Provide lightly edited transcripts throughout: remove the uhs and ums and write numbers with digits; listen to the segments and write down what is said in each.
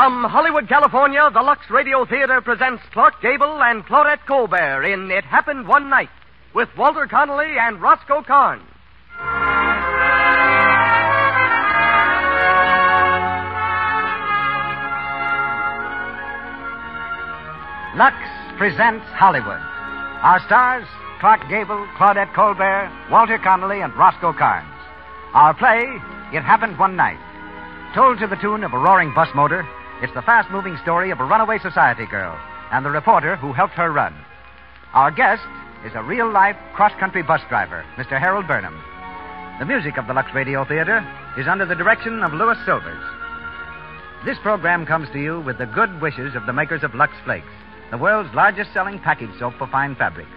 From Hollywood, California, the Lux Radio Theater presents Clark Gable and Claudette Colbert in It Happened One Night with Walter Connolly and Roscoe Karns. Lux presents Hollywood. Our stars, Clark Gable, Claudette Colbert, Walter Connolly, and Roscoe Karns. Our play, It Happened One Night. Told to the tune of a roaring bus motor, it's the fast-moving story of a runaway society girl and the reporter who helped her run. Our guest is a real-life cross-country bus driver, Mr. Harold Burnham. The music of the Lux Radio Theater is under the direction of Louis Silvers. This program comes to you with the good wishes of the makers of Lux Flakes, the world's largest-selling package soap for fine fabrics.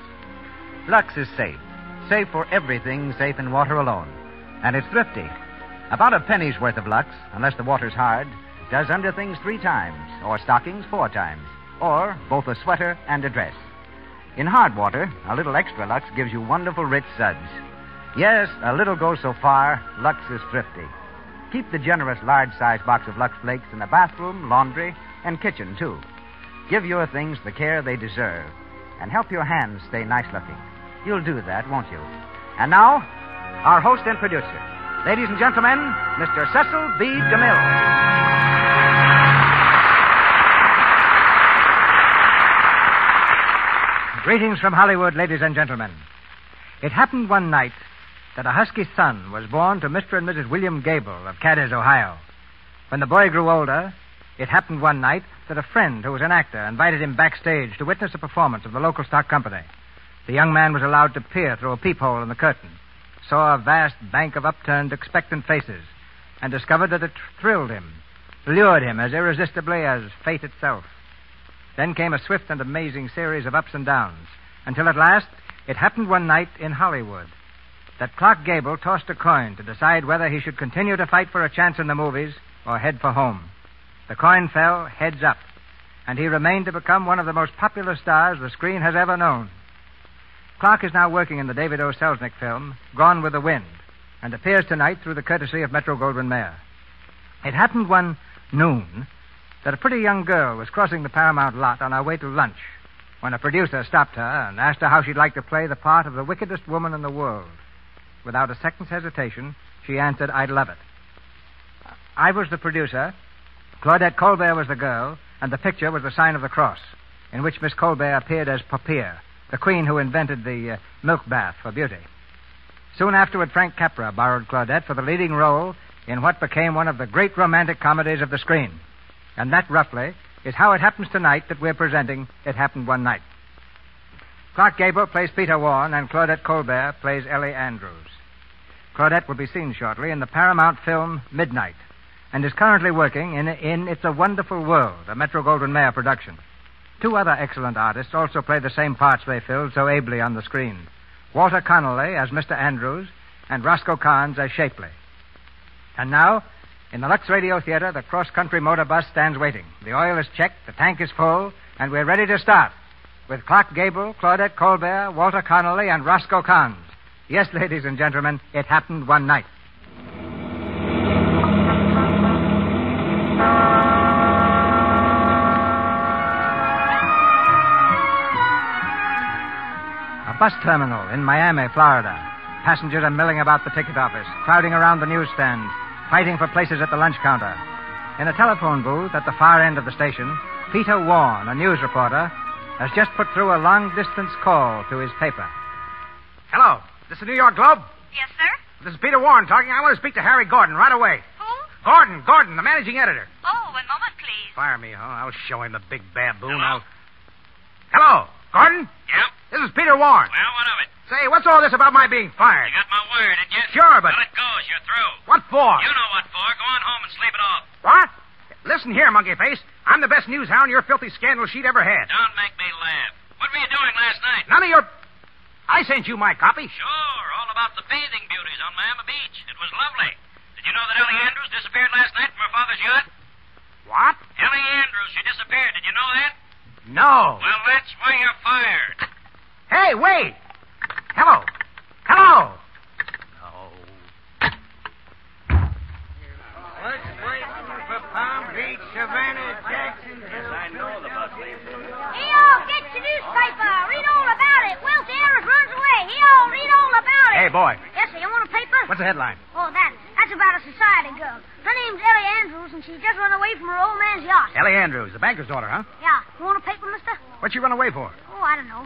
Lux is safe. Safe for everything safe in water alone. And it's thrifty. About a penny's worth of Lux, unless the water's hard, does underthings 3 times, or stockings 4 times, or both a sweater and a dress. In hard water, a little extra Lux gives you wonderful rich suds. Yes, a little goes so far, Lux is thrifty. Keep the generous large-size box of Lux Flakes in the bathroom, laundry, and kitchen, too. Give your things the care they deserve, and help your hands stay nice-looking. You'll do that, won't you? And now, our host and producer. Ladies and gentlemen, Mr. Cecil B. DeMille. Greetings from Hollywood, ladies and gentlemen. It happened one night that a husky son was born to Mr. and Mrs. William Gable of Cadiz, Ohio. When the boy grew older, it happened one night that a friend who was an actor invited him backstage to witness a performance of the local stock company. The young man was allowed to peer through a peephole in the curtain, saw a vast bank of upturned, expectant faces, and discovered that it thrilled him, lured him as irresistibly as fate itself. Then came a swift and amazing series of ups and downs, until at last it happened one night in Hollywood that Clark Gable tossed a coin to decide whether he should continue to fight for a chance in the movies or head for home. The coin fell heads up, and he remained to become one of the most popular stars the screen has ever known. Clark is now working in the David O. Selznick film, Gone with the Wind, and appears tonight through the courtesy of Metro-Goldwyn-Mayer. It happened one noon that a pretty young girl was crossing the Paramount lot on her way to lunch when a producer stopped her and asked her how she'd like to play the part of the wickedest woman in the world. Without a second's hesitation, she answered, "I'd love it." I was the producer, Claudette Colbert was the girl, and the picture was the sign of the cross, in which Miss Colbert appeared as Poppea, the queen who invented the milk bath for beauty. Soon afterward, Frank Capra borrowed Claudette for the leading role in what became one of the great romantic comedies of the screen. And that, roughly, is how it happens tonight that we're presenting It Happened One Night. Clark Gable plays Peter Warren, and Claudette Colbert plays Ellie Andrews. Claudette will be seen shortly in the Paramount film Midnight, and is currently working in It's a Wonderful World, a Metro-Goldwyn-Mayer production. 2 other excellent artists also play the same parts they filled so ably on the screen. Walter Connolly as Mr. Andrews, and Roscoe Karns as Shapley. And now, in the Lux Radio Theater, the cross-country motor bus stands waiting. The oil is checked, the tank is full, and we're ready to start. With Clark Gable, Claudette Colbert, Walter Connolly, and Roscoe Karns. Yes, ladies and gentlemen, it happened one night. A bus terminal in Miami, Florida. Passengers are milling about the ticket office, crowding around the newsstand, fighting for places at the lunch counter. In a telephone booth at the far end of the station, Peter Warren, a news reporter, has just put through a long-distance call to his paper. Hello. This is the New York Globe? Yes, sir? This is Peter Warren talking. I want to speak to Harry Gordon right away. Who? Gordon, the managing editor. Oh, 1 moment, please. Fire me, huh? I'll show him the big baboon. Hello, Gordon? Yep. This is Peter Warren. Well, what of it? Say, what's all this about my being fired? You got my wire, did you? Sure, but... Well, it goes. You're through. What for? You know what for. Go on home and sleep it off. What? Listen here, monkey face. I'm the best news hound your filthy scandal sheet ever had. Don't make me laugh. What were you doing last night? None of your... I sent you my copy. Sure, all about the bathing beauties on Miami Beach. It was lovely. Did you know that Ellie Andrews disappeared last night from her father's yacht? What? Ellie Andrews, she disappeared. Did you know that? No. Well, that's why you're fired. Hey, wait. Hello. No. What's waiting for Palm Beach, Savannah, Hey, boy. Yes, sir. You want a paper? What's the headline? Oh, that's about a society girl. Her name's Ellie Andrews, and she just run away from her old man's yacht. Ellie Andrews, the banker's daughter, huh? Yeah. You want a paper, mister? What'd she run away for? Oh, I don't know.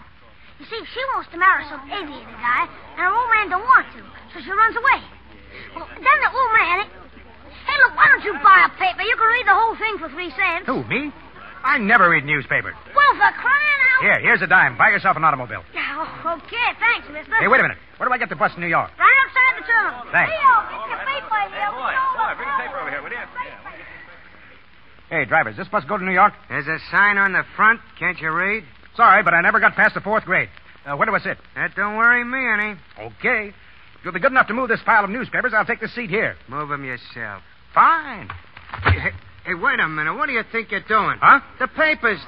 You see, she wants to marry some aviator guy, and her old man don't want to, so she runs away. Well, then the old man... Hey, look, why don't you buy a paper? You can read the whole thing for 3 cents. Who, me? I never read newspapers. Well, for crying out... Here's a dime. Buy yourself an automobile. Oh, okay, thanks, mister. Hey, wait a minute. Where do I get the bus to New York? Right outside the terminal. Thanks. Leo, get your paper here. Bring the paper over here, will you? Hey, driver, does this bus go to New York? There's a sign on the front. Can't you read? Sorry, but I never got past the 4th grade. Where do I sit? That don't worry me any. Okay. If you'll be good enough to move this pile of newspapers, I'll take the seat here. Move 'em yourself. Fine. Hey, wait a minute. What do you think you're doing? Huh? The papers.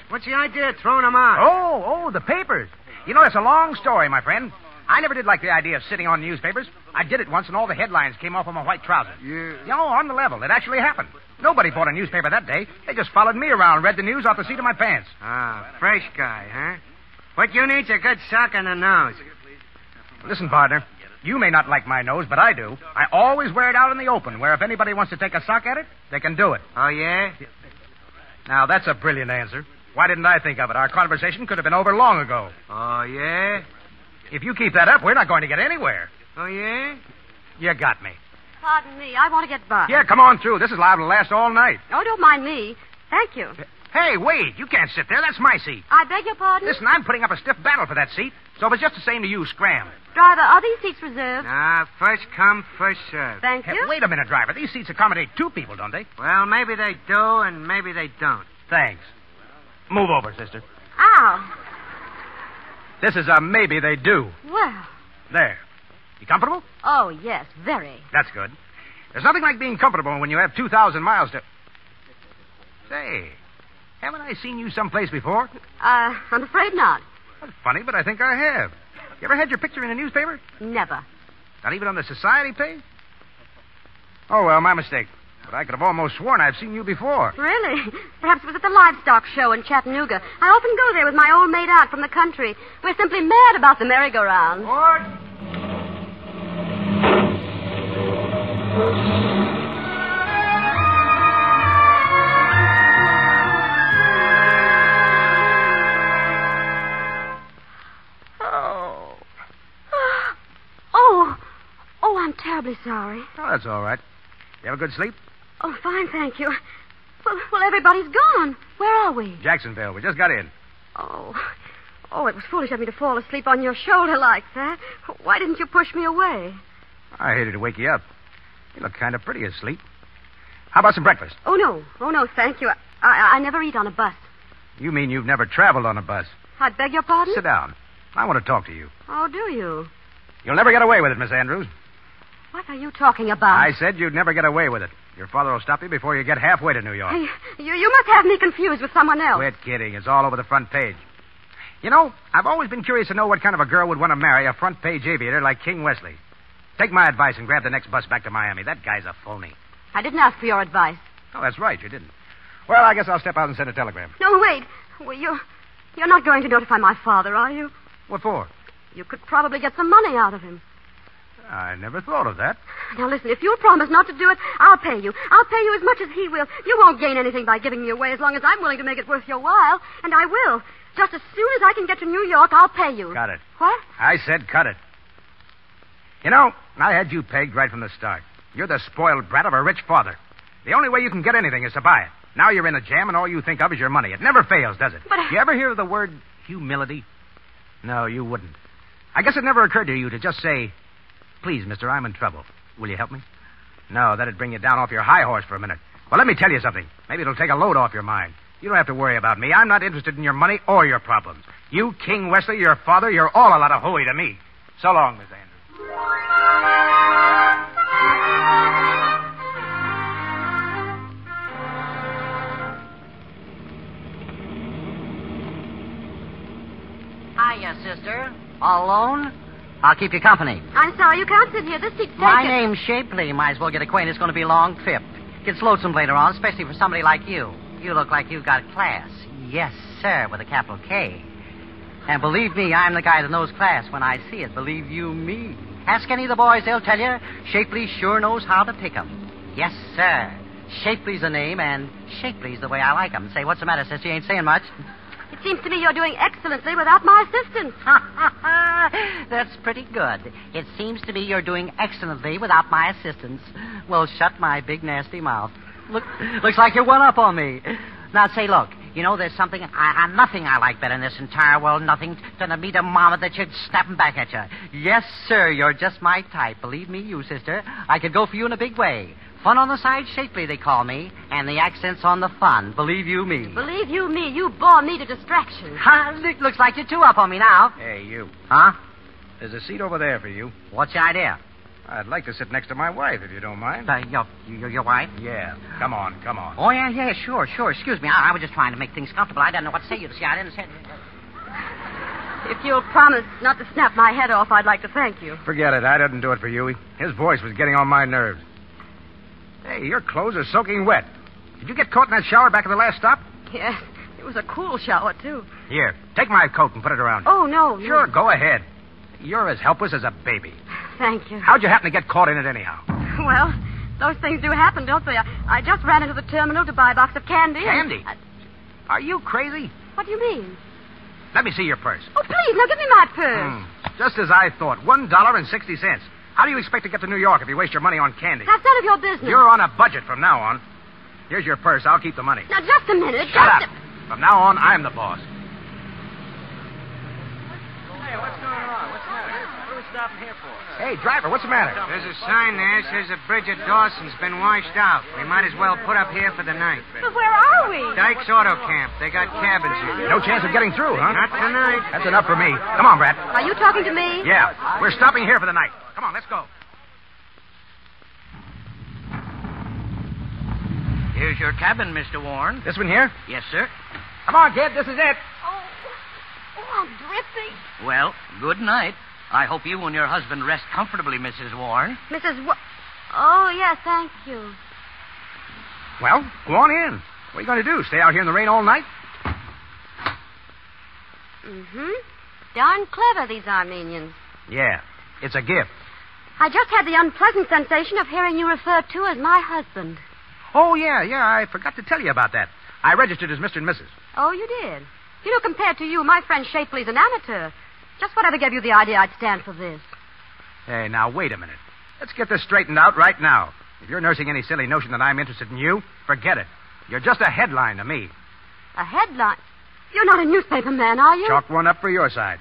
What's the idea of throwing them out? Oh, the papers. You know, it's a long story, my friend. I never did like the idea of sitting on newspapers. I did it once, and all the headlines came off of my white trousers. You... No, on the level. It actually happened. Nobody bought a newspaper that day. They just followed me around and read the news off the seat of my pants. Ah, fresh guy, huh? What you need's a good sock in the nose. Listen, partner. You may not like my nose, but I do. I always wear it out in the open, where if anybody wants to take a sock at it, they can do it. Oh, yeah? Now, that's a brilliant answer. Why didn't I think of it? Our conversation could have been over long ago. Oh, yeah? If you keep that up, we're not going to get anywhere. Oh, yeah? You got me. Pardon me. I want to get by. Yeah, come on through. This is liable to last all night. Oh, don't mind me. Thank you. Hey, wait. You can't sit there. That's my seat. I beg your pardon? Listen, I'm putting up a stiff battle for that seat, so if it's just the same to you, scram. Driver, are these seats reserved? Nah, first come, first served. Thank Hey, you. wait a minute, driver. These seats accommodate 2 people, don't they? Well, maybe they do, and maybe they don't. Thanks. Move over, sister. Ow. This is a maybe they do. Well. There. You comfortable? Oh, yes, very. That's good. There's nothing like being comfortable when you have 2,000 miles to... Say, haven't I seen you someplace before? I'm afraid not. That's funny, but I think I have. You ever had your picture in a newspaper? Never. Not even on the society page? Oh, well, my mistake. But I could have almost sworn I've seen you before. Really? Perhaps it was at the livestock show in Chattanooga. I often go there with my old maid aunt from the country. We're simply mad about the merry-go-round. What? Oh, I'm terribly sorry. Oh, that's all right. You have a good sleep? Oh, fine, thank you. Well, everybody's gone. Where are we? Jacksonville. We just got in. Oh, it was foolish of me to fall asleep on your shoulder like that. Why didn't you push me away? I hated to wake you up. You look kind of pretty asleep. How about some breakfast? Oh, no, thank you. I never eat on a bus. You mean you've never traveled on a bus? I beg your pardon? Sit down. I want to talk to you. Oh, do you? You'll never get away with it, Miss Andrews. What are you talking about? I said you'd never get away with it. Your father will stop you before you get halfway to New York. Hey, you must have me confused with someone else. Quit kidding. It's all over the front page. You know, I've always been curious to know what kind of a girl would want to marry a front-page aviator like King Wesley. Take my advice and grab the next bus back to Miami. That guy's a phony. I didn't ask for your advice. Oh, that's right. You didn't. Well, I guess I'll step out and send a telegram. No, wait. Well, you're not going to notify my father, are you? What for? You could probably get some money out of him. I never thought of that. Now, listen, if you'll promise not to do it, I'll pay you. I'll pay you as much as he will. You won't gain anything by giving me away as long as I'm willing to make it worth your while. And I will. Just as soon as I can get to New York, I'll pay you. Cut it. What? I said cut it. You know, I had you pegged right from the start. You're the spoiled brat of a rich father. The only way you can get anything is to buy it. Now you're in a jam, and all you think of is your money. It never fails, does it? But You ever hear of the word humility? No, you wouldn't. I guess it never occurred to you to just say, "Please, mister, I'm in trouble. Will you help me?" No, that'd bring you down off your high horse for a minute. Well, let me tell you something. Maybe it'll take a load off your mind. You don't have to worry about me. I'm not interested in your money or your problems. You, King Wesley, your father, you're all a lot of hooey to me. So long, Miss Andrews. Hiya, sister. All alone? I'll keep you company. I'm sorry, you can't sit here. This seat's taken. My name's Shapley. Might as well get acquainted. It's going to be a long trip. Gets lonesome later on, especially for somebody like you. You look like you got class. Yes, sir, with a capital K. And believe me, I'm the guy that knows class when I see it. Believe you me. Ask any of the boys, they'll tell you. Shapley sure knows how to pick 'em. Yes, sir. Shapley's the name, and Shapley's the way I like 'em. Say, what's the matter, sister? You ain't saying much. It seems to me you're doing excellently without my assistance. That's pretty good. It seems to me you're doing excellently without my assistance. Well, shut my big, nasty mouth. Looks like you're one up on me. Now, say, look, you know, there's nothing I like better in this entire world, nothing than to meet a mama that should snap 'em back at you. Yes, sir, you're just my type. Believe me, you, sister. I could go for you in a big way. Fun on the side, Shapley, they call me, and the accent's on the fun. Believe you me. Believe you me, you bore me to distraction. Looks like you're two up on me now. Hey, you. Huh? There's a seat over there for you. What's your idea? I'd like to sit next to my wife, if you don't mind. Your wife? Yeah. Come on. Oh, yeah, sure. Excuse me. I was just trying to make things comfortable. I didn't know what to say. You see, I didn't say... If you'll promise not to snap my head off, I'd like to thank you. Forget it. I didn't do it for you. His voice was getting on my nerves. Hey, your clothes are soaking wet. Did you get caught in that shower back at the last stop? Yes, it was a cool shower, too. Here, take my coat and put it around you. Oh, no. Sure, go ahead. You're as helpless as a baby. Thank you. How'd you happen to get caught in it anyhow? Well, those things do happen, don't they? I just ran into the terminal to buy a box of candy. Candy? Are you crazy? What do you mean? Let me see your purse. Oh, please, now give me my purse. Just as I thought. $1.60. How do you expect to get to New York if you waste your money on candy? That's none of your business. You're on a budget from now on. Here's your purse. I'll keep the money. Now, just a minute. Shut up. From now on, I'm the boss. Hey, what's going on? What's the matter? What are we stopping here for? Hey, driver, what's the matter? There's a sign there that says the bridge at Dawson's been washed out. We might as well put up here for the night. But where are we? Dyke's Auto Camp. They got cabins here. No chance of getting through, huh? Not tonight. That's enough for me. Come on, Brad. Are you talking to me? Yeah, we're stopping here for the night. Come on, let's go. Here's your cabin, Mr. Warren. This one here? Yes, sir. Come on, kid. This is it. Oh, I'm dripping. Well, good night. I hope you and your husband rest comfortably, Mrs. Warren. Oh, yes, thank you. Well, go on in. What are you going to do? Stay out here in the rain all night? Mm-hmm. Darn clever, these Armenians. Yeah, it's a gift. I just had the unpleasant sensation of hearing you referred to as my husband. Oh, yeah, I forgot to tell you about that. I registered as Mr. and Mrs. Oh, you did? You know, compared to you, my friend Shapley's an amateur. Just whatever gave you the idea I'd stand for this? Hey, now, wait a minute. Let's get this straightened out right now. If you're nursing any silly notion that I'm interested in you, forget it. You're just a headline to me. A headline? You're not a newspaper man, are you? Chalk one up for your side.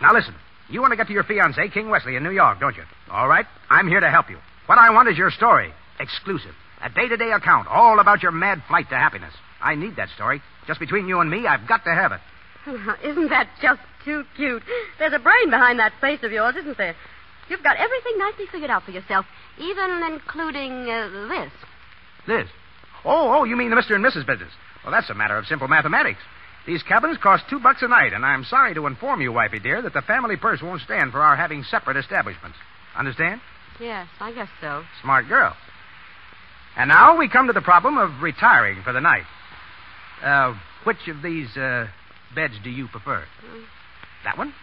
Now, listen. You want to get to your fiancé, King Wesley, in New York, don't you? All right. I'm here to help you. What I want is your story. Exclusive. A day-to-day account, all about your mad flight to happiness. I need that story. Just between you and me, I've got to have it. Isn't that just too cute? There's a brain behind that face of yours, isn't there? You've got everything nicely figured out for yourself, even including this. This? Oh, you mean the Mr. and Mrs. business. Well, that's a matter of simple mathematics. These cabins cost $2 a night, and I'm sorry to inform you, wifey dear, that the family purse won't stand for our having separate establishments. Understand? Yes, I guess so. Smart girl. And now we come to the problem of retiring for the night. Which of these beds do you prefer? That one?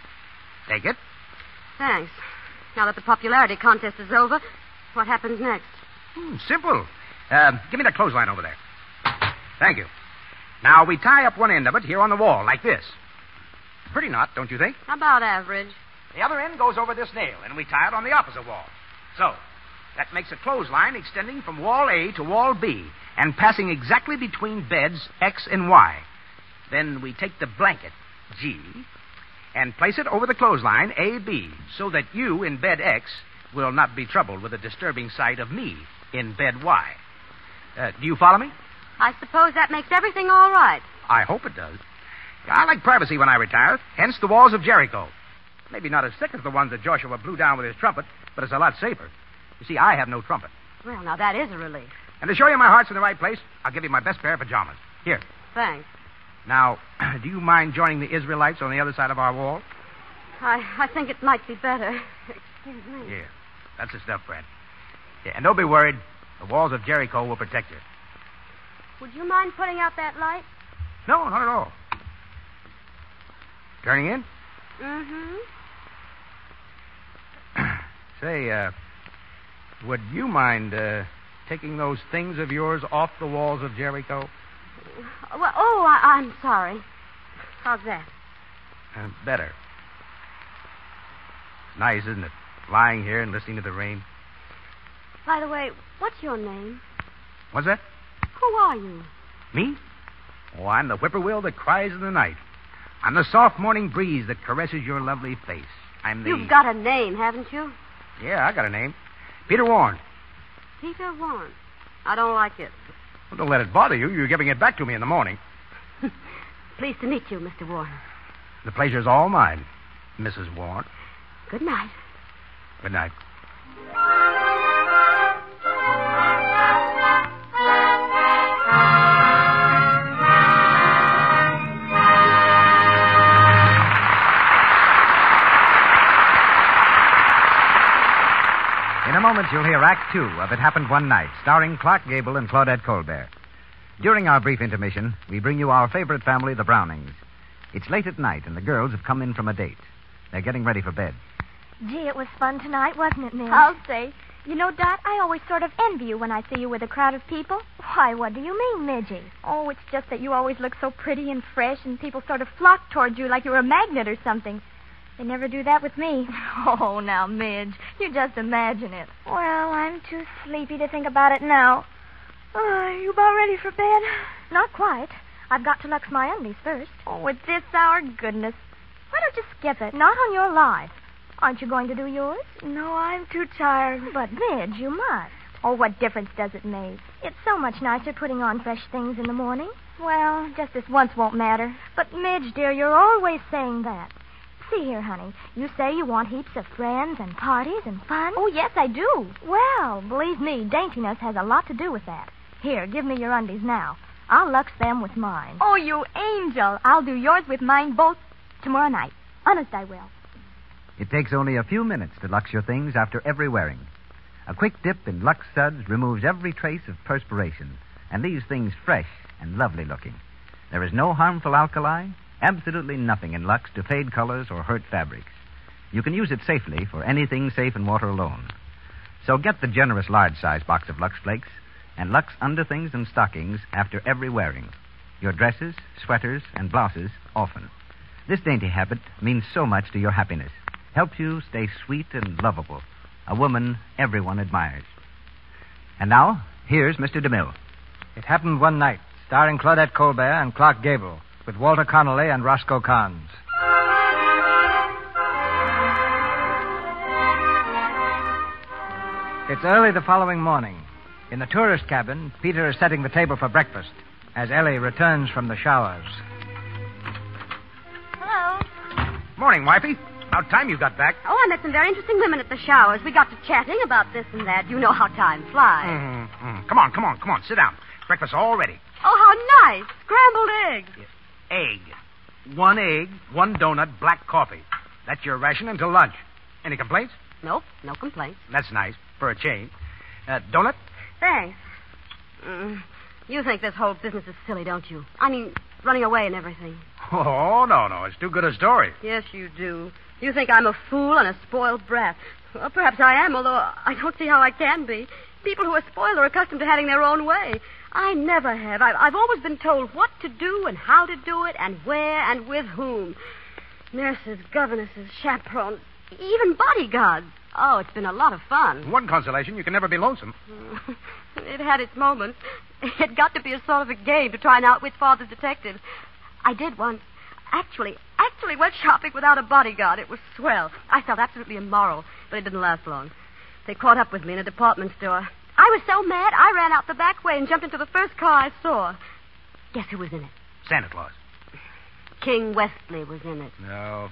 Take it. Thanks. Now that the popularity contest is over, what happens next? Simple. Give me that clothesline over there. Thank you. Now, we tie up one end of it here on the wall, like this. Pretty knot, don't you think? About average. The other end goes over this nail, and we tie it on the opposite wall. So, that makes a clothesline extending from wall A to wall B and passing exactly between beds X and Y. Then we take the blanket, G, and place it over the clothesline, AB, so that you in bed X will not be troubled with the disturbing sight of me in bed Y. Do you follow me? I suppose that makes everything all right. I hope it does. I like privacy when I retire, hence the walls of Jericho. Maybe not as thick as the ones that Joshua blew down with his trumpet, but it's a lot safer. You see, I have no trumpet. Well, now that is a relief. And to show you my heart's in the right place, I'll give you my best pair of pajamas. Here. Thanks. Now, do you mind joining the Israelites on the other side of our wall? I think it might be better. Excuse me. Yeah, that's the stuff, Brad. Yeah, and don't be worried. The walls of Jericho will protect you. Would you mind putting out that light? No, not at all. Turning in? Mm-hmm. Say, would you mind taking those things of yours off the walls of Jericho? Well, I'm sorry. How's that? Better. It's nice, isn't it? Lying here and listening to the rain. By the way, what's your name? What's that? Who are you? Me? Oh, I'm the whippoorwill that cries in the night. I'm the soft morning breeze that caresses your lovely face. I'm the... You've got a name, haven't you? Yeah, I got a name. Peter Warren. Peter Warren. I don't like it. Well, don't let it bother you. You're giving it back to me in the morning. Pleased to meet you, Mr. Warren. The pleasure's all mine, Mrs. Warren. Good night. Good night. In a moment, you'll hear Act Two of It Happened One Night, starring Clark Gable and Claudette Colbert. During our brief intermission, we bring you our favorite family, the Brownings. It's late at night, and the girls have come in from a date. They're getting ready for bed. Gee, it was fun tonight, wasn't it, Miss? I'll say. You know, Dot, I always sort of envy you when I see you with a crowd of people. Why, what do you mean, Midgie? Oh, it's just that you always look so pretty and fresh, and people sort of flock toward you like you're a magnet or something. They never do that with me. Oh, now, Midge, you just imagine it. Well, I'm too sleepy to think about it now. Are you about ready for bed? Not quite. I've got to lux my undies first. Oh, at this hour? Goodness. Why don't you skip it? Not on your life. Aren't you going to do yours? No, I'm too tired. But, Midge, you must. Oh, what difference does it make? It's so much nicer putting on fresh things in the morning. Well, just this once won't matter. But, Midge, dear, you're always saying that. See here, honey. You say you want heaps of friends and parties and fun? Oh, yes, I do. Well, believe me, daintiness has a lot to do with that. Here, give me your undies now. I'll lux them with mine. Oh, you angel. I'll do yours with mine both tomorrow night. Honest, I will. It takes only a few minutes to lux your things after every wearing. A quick dip in Lux Suds removes every trace of perspiration and leaves things fresh and lovely looking. There is no harmful alkali, absolutely nothing in Lux to fade colors or hurt fabrics. You can use it safely for anything safe in water alone. So get the generous large-size box of Lux Flakes and Lux underthings and stockings after every wearing. Your dresses, sweaters, and blouses often. This dainty habit means so much to your happiness. Helps you stay sweet and lovable. A woman everyone admires. And now, here's Mr. DeMille. It Happened One Night, starring Claudette Colbert and Clark Gable, with Walter Connolly and Roscoe Carnes. It's early the following morning. In the tourist cabin, Peter is setting the table for breakfast as Ellie returns from the showers. Hello. Morning, wifey. About time you got back. Oh, I met some very interesting women at the showers. We got to chatting about this and that. You know how time flies. Come on. Sit down. Breakfast's all ready. Oh, how nice. Scrambled eggs. Egg. 1 egg, 1 donut, black coffee. That's your ration until lunch. Any complaints? Nope, no complaints. That's nice, for a change. Donut? Thanks. You think this whole business is silly, don't you? I mean, running away and everything. Oh, no. It's too good a story. Yes, you do. You think I'm a fool and a spoiled brat. Well, perhaps I am, although I don't see how I can be. People who are spoiled are accustomed to having their own way. I never have. I've always been told what to do and how to do it and where and with whom. Nurses, governesses, chaperones, even bodyguards. Oh, it's been a lot of fun. One consolation, you can never be lonesome. It had its moments. It got to be a sort of a game to try and outwit father's detectives. I did once. Actually went shopping without a bodyguard. It was swell. I felt absolutely immoral, but it didn't last long. They caught up with me in a department store. I was so mad, I ran out the back way and jumped into the first car I saw. Guess who was in it? Santa Claus. King Westley was in it. No,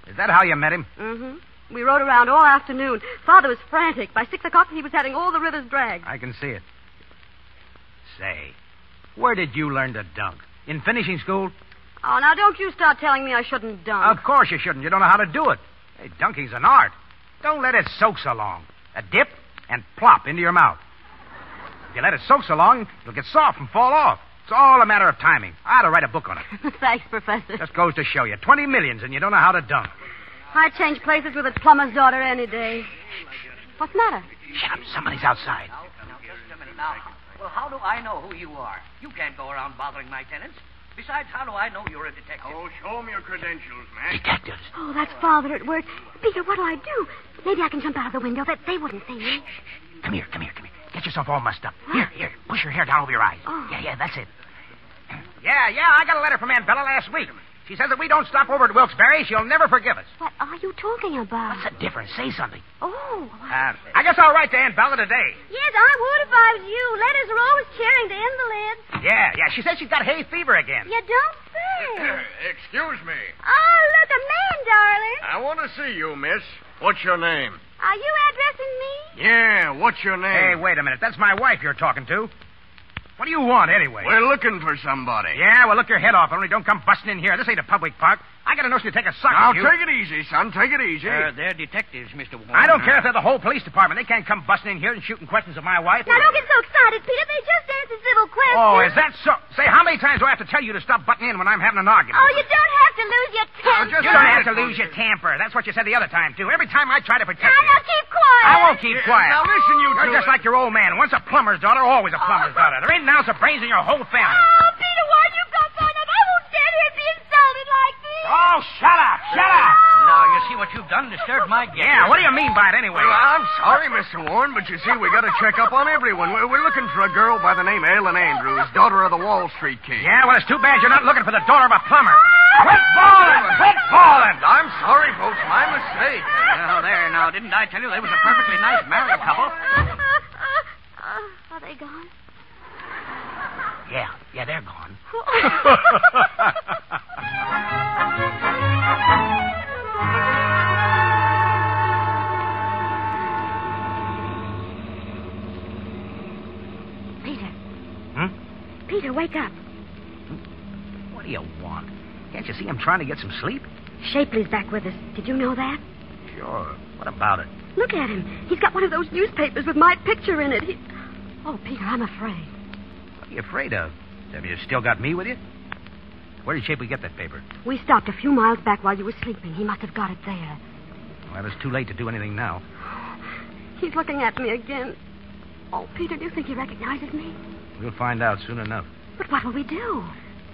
is that how you met him? Mm-hmm. We rode around all afternoon. Father was frantic. By 6 o'clock, he was having all the rivers dragged. I can see it. Say, where did you learn to dunk? In finishing school? Oh, now don't you start telling me I shouldn't dunk. Of course you shouldn't. You don't know how to do it. Hey, dunking's an art. Don't let it soak so long. A dip and plop into your mouth. If you let it soak so long, it'll get soft and fall off. It's all a matter of timing. I ought to write a book on it. Thanks, Professor. Just goes to show you. 20 millions and you don't know how to dunk. I'd change places with a plumber's daughter any day. What's the matter? Shut up. Somebody's outside. Now, just a minute now. Well, how do I know who you are? You can't go around bothering my tenants. Besides, how do I know you're a detective? Oh, show me your credentials, man. Detectives. Oh, that's Father at work. Peter, what'll I do? Maybe I can jump out of the window. That they wouldn't see me. Come here. Get yourself all mussed up. Here. Push your hair down over your eyes. Oh. Yeah, that's it. Yeah, I got a letter from Aunt Bella last week. She says if we don't stop over at Wilkes-Barre, she'll never forgive us. What are you talking about? What's the difference? Say something. Oh. I guess I'll write to Aunt Bella today. Yes, I would if I was you. Letters are always cheering to invalids. Yeah. She says she's got hay fever again. You don't say. Excuse me. Oh, look, a man, darling. I want to see you, miss. What's your name? Are you addressing me? Yeah, what's your Hey, name? wait a minute. That's my wife you're talking to. What do you want, anyway? We're looking for somebody. Yeah, well, look your head off. Only don't come busting in here. This ain't a public park. I got a notion to take a suck Now, at you. take it easy, son. Take it easy. They're detectives, Mr. Warren. I don't care if they're the whole police department. They can't come busting in here and shooting questions of my wife. Now, don't get so excited, Peter. They just answered civil questions. Oh, is that so? Say, how many times do I have to tell you to stop butting in when I'm having an argument? Oh, you don't have to lose your temper. You don't have to lose your temper. That's what you said the other time, too. Every time I try to protect you. Now, keep quiet. I won't keep quiet. Now, listen, you You're two. just like your old man. Once a plumber's daughter, always a plumber's daughter. There ain't an ounce of brains in your whole family. Oh, Peter, why you got fun of? I won't stand here and be insulted like this. Oh, shut up. Now, you see what you've done? Disturbed my guest. Yeah, what do you mean by it anyway? Well, I'm sorry, Mr. Warren, but you see, we got to check up on everyone. We're looking for a girl by the name of Ellen Andrews, daughter of the Wall Street King. Yeah, well, it's too bad you're not looking for the daughter of a plumber. Quit bawling! I'm sorry, folks. My mistake. Well, there now. Didn't I tell you they was a perfectly nice married couple? Are they gone? Yeah, they're gone. Peter. Peter, wake up. What do you want? Can't you see I'm trying to get some sleep? Shapley's back with us. Did you know that? Sure. What about it? Look at him. He's got one of those newspapers with my picture in it. Oh, Peter, I'm afraid. What are you afraid of? Have you still got me with you? Where did Shapley get that paper? We stopped a few miles back while you were sleeping. He must have got it there. Well, it's too late to do anything now. He's looking at me again. Oh, Peter, do you think he recognizes me? We'll find out soon enough. But what will we do?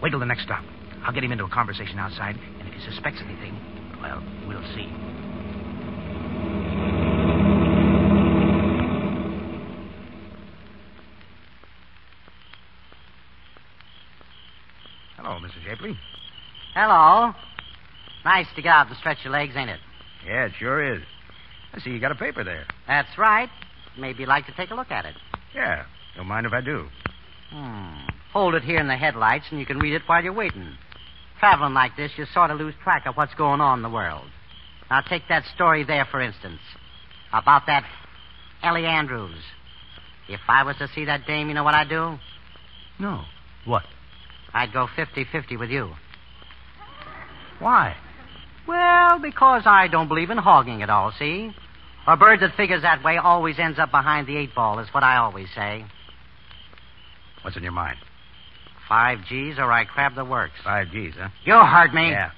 Wait till the next stop. I'll get him into a conversation outside, and if he suspects anything, well, we'll see. Hello, Mrs. Shapley. Hello. Nice to get out and stretch your legs, ain't it? Yeah, it sure is. I see you got a paper there. That's right. Maybe you'd like to take a look at it. Yeah, don't mind if I do. Hold it here in the headlights, and you can read it while you're waiting. Traveling like this, you sort of lose track of what's going on in the world. Now, take that story there, for instance, about that Ellie Andrews. If I was to see that dame, you know what I'd do? No. What? I'd go 50-50 with you. Why? Well, because I don't believe in hogging it all, see? A bird that figures that way always ends up behind the 8-ball, is what I always say. What's in your mind? 5 G's or I crab the works. 5 G's, huh? You heard me. Yeah.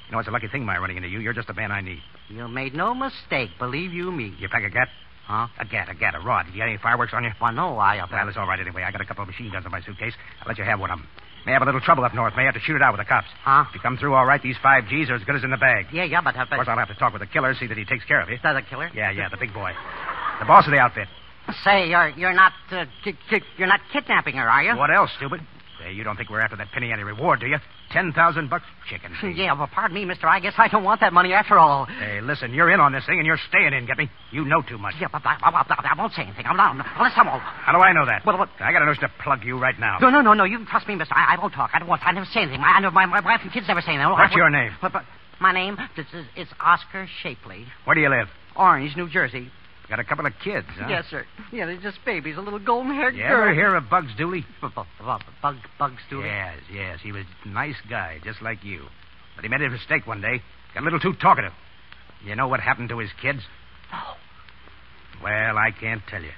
You know, it's a lucky thing my running into you. You're just the man I need. You made no mistake, believe you me. You pack a gat? Huh? A gat, a rod. Did you got any fireworks on you? Well, no, Well, it's all right anyway. I got a couple of machine guns in my suitcase. I'll let you have one of them. May have a little trouble up north. May have to shoot it out with the cops. Huh? If you come through all right, these 5 G's are as good as in the bag. Yeah, but... Of course, I'll have to talk with the killer, see that he takes care of you. Is that the killer? Yeah, the big boy. The boss of the outfit. Say, you're not you're not kidnapping her, are you? What else, stupid? Say, you don't think we're after that penny ante reward, do you? $10,000 chicken. Yeah, well, pardon me, mister. I guess I don't want that money after all. Hey, listen, you're in on this thing, and you're staying in, get me? You know too much. Yeah, but I won't say anything. I'm not. Unless I'm all... How do I know that? Well, what? I got a notion to plug you right now. No. You can trust me, mister. I won't talk. I never say anything. I know my wife and kids never say anything. What's your name? But my name is Oscar Shapley. Where do you live? Orange, New Jersey. Got a couple of kids, huh? Yes, sir. Yeah, they're just babies. A little golden-haired You girl. ever hear of Bugs Dooley? Bugs Dooley? Yes. He was a nice guy, just like you. But he made a mistake one day. Got a little too talkative. You know what happened to his kids? No. Well, I can't tell you.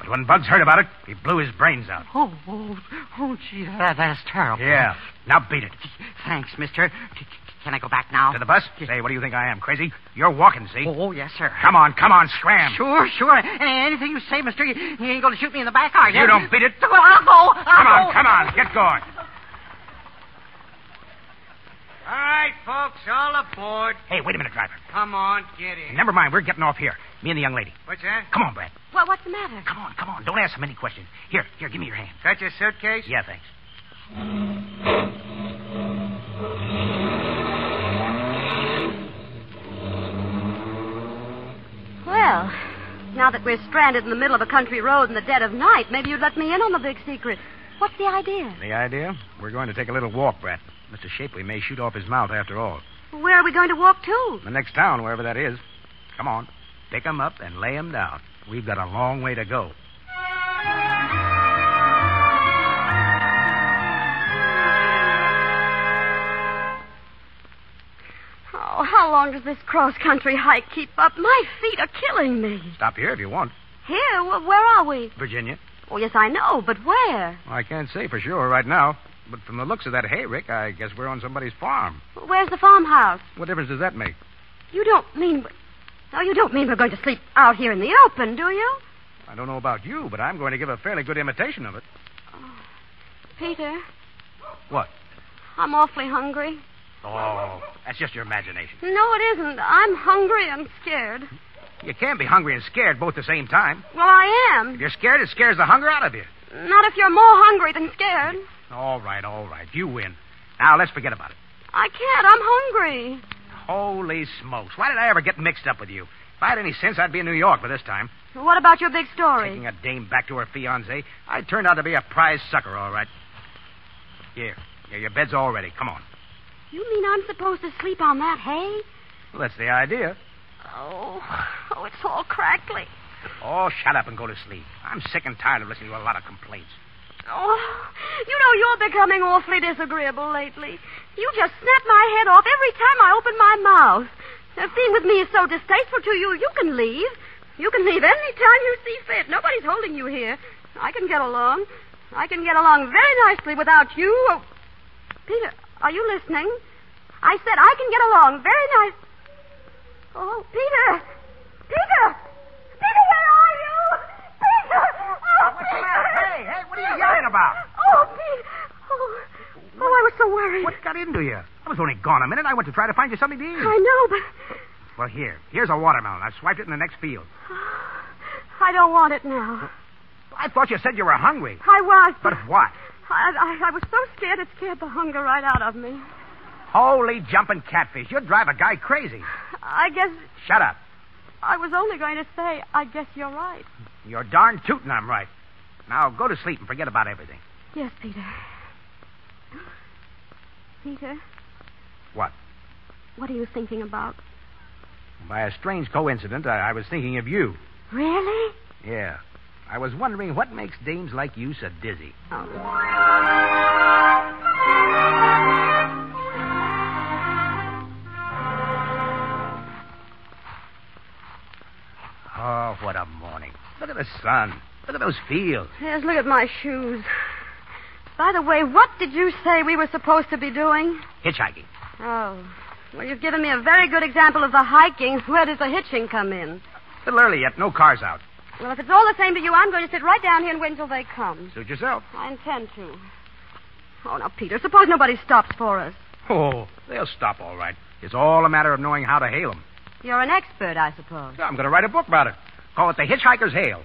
But when Bugs heard about it, he blew his brains out. Oh, gee, that's terrible. Yeah. Now beat it. Thanks, mister. Can I go back now? To the bus? Say, what do you think I am, crazy? You're walking, see? Oh, yes, sir. Come on, scram. Sure. Anything you say, mister. You ain't going to shoot me in the back, are you? You don't beat it. Well, I'll go. Come on, get going. All right, folks, all aboard. Hey, wait a minute, driver. Come on, get in. Never mind, we're getting off here. Me and the young lady. What's that? Come on, Brad. Well, what's the matter? Come on. Don't ask so many questions. Here, give me your hand. Got your suitcase? Yeah, thanks. Well, now that we're stranded in the middle of a country road in the dead of night, maybe you'd let me in on the big secret. What's the idea? The idea? We're going to take a little walk, Brett. Mr. Shapley may shoot off his mouth after all. Where are we going to walk to? The next town, wherever that is. Come on. Pick 'em up and lay 'em down. We've got a long way to go. Oh, how long does this cross-country hike keep up? My feet are killing me. Stop here if you want. Here? Where are we? Virginia. Oh, yes, I know, but where? Well, I can't say for sure right now. But from the looks of that hay rick, I guess we're on somebody's farm. Where's the farmhouse? What difference does that make? You don't mean... No, you don't mean we're going to sleep out here in the open, do you? I don't know about you, but I'm going to give a fairly good imitation of it. Oh. Peter? What? I'm awfully hungry. Oh, that's just your imagination. No, it isn't. I'm hungry and scared. You can't be hungry and scared both at the same time. Well, I am. If you're scared, it scares the hunger out of you. Not if you're more hungry than scared. All right. You win. Now, let's forget about it. I can't. I'm hungry. Holy smokes. Why did I ever get mixed up with you? If I had any sense, I'd be in New York by this time. What about your big story? Taking a dame back to her fiancé. I turned out to be a prize sucker, all right. Here, your bed's all ready. Come on. You mean I'm supposed to sleep on that hay? Well, that's the idea. Oh, it's all crackly. Oh, shut up and go to sleep. I'm sick and tired of listening to a lot of complaints. Oh, you know, you're becoming awfully disagreeable lately. You just snap my head off every time I open my mouth. Now, being with me is so distasteful to you, you can leave. You can leave any time you see fit. Nobody's holding you here. I can get along. I can get along very nicely without you. Oh, Peter, are you listening? I said I can get along very nice. Oh, Peter! Peter! Peter, where are you? Peter! Oh, What's the matter? Hey, what are you yelling about? Oh, Peter! Oh, I was so worried. What got into you? I was only gone a minute. I went to try to find you something to eat. I know, but... Well, here's a watermelon. I've swiped it in the next field. I don't want it now. I thought you said you were hungry. I was. But what? I was so scared it scared the hunger right out of me. Holy jumping catfish. You'd drive a guy crazy. I guess... Shut up. I was only going to say, I guess you're right. You're darn tootin' I'm right. Now, go to sleep and forget about everything. Yes, Peter. Peter? What? What are you thinking about? By a strange coincidence, I was thinking of you. Really? Yeah. I was wondering what makes dames like you so dizzy. Oh, what a morning. Look at the sun. Look at those fields. Yes, look at my shoes. By the way, what did you say we were supposed to be doing? Hitchhiking. Oh. Well, you've given me a very good example of the hiking. Where does the hitching come in? A little early yet. No cars out. Well, if it's all the same to you, I'm going to sit right down here and wait until they come. Suit yourself. I intend to. Oh, now, Peter, suppose nobody stops for us. Oh, they'll stop all right. It's all a matter of knowing how to hail them. You're an expert, I suppose. I'm going to write a book about it. Call it The Hitchhiker's Hail.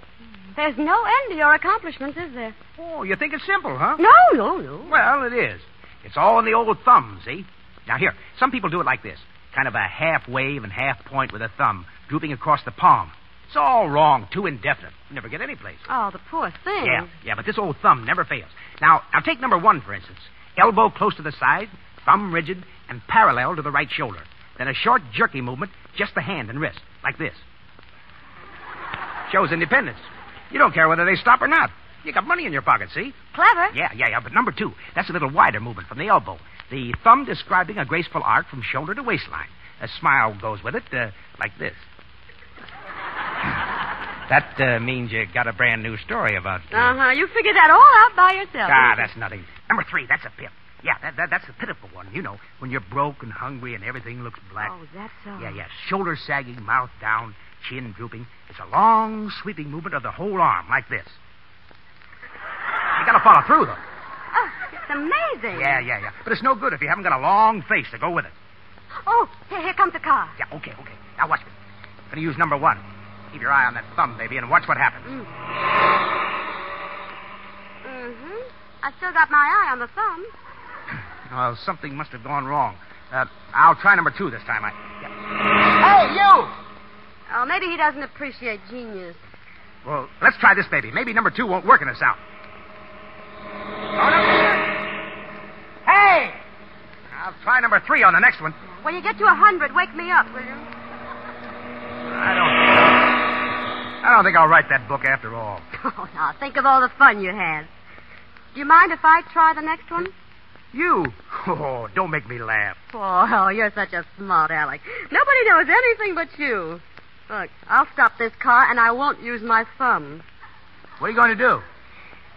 There's no end to your accomplishments, is there? Oh, you think it's simple, huh? No. Well, it is. It's all in the old thumb, see? Now, here, some people do it like this. Kind of a half wave and half point with a thumb, drooping across the palm. It's all wrong, too indefinite. You never get any place. Oh, the poor thing. Yeah, but this old thumb never fails. Now, take number one, for instance. Elbow close to the side, thumb rigid, and parallel to the right shoulder. Then a short, jerky movement, just the hand and wrist, like this. Shows independence. You don't care whether they stop or not. You got money in your pocket, see? Clever. Yeah, but number two, that's a little wider movement from the elbow. The thumb describing a graceful arc from shoulder to waistline. A smile goes with it, like this. That means you got a brand new story about... Uh-huh. You figured that all out by yourself. That's nothing. Number 3, that's a pip. Yeah, that's the pitiful one. You know, when you're broke and hungry and everything looks black. Oh, that's so. Yeah. Shoulders sagging, mouth down, chin drooping. It's a long, sweeping movement of the whole arm, like this. You gotta follow through, though. Oh, it's amazing. Yeah. But it's no good if you haven't got a long face to go with it. Oh, here comes the car. Yeah, okay. Now watch me. I'm gonna use number 1. Keep your eye on that thumb, baby, and watch what happens. Mm-hmm. I still got my eye on the thumb. Well, something must have gone wrong. I'll try number 2 this time. Hey, you! Oh, maybe he doesn't appreciate genius. Well, let's try this, baby. Maybe number 2 won't work in the sound. Hey! I'll try number 3 on the next one. When you get to 100, wake me up, will you? I don't think I'll write that book after all. Oh, now, think of all the fun you had. Do you mind if I try the next one? You? Oh, don't make me laugh. Oh, you're such a smart aleck. Nobody knows anything but you. Look, I'll stop this car, and I won't use my thumb. What are you going to do?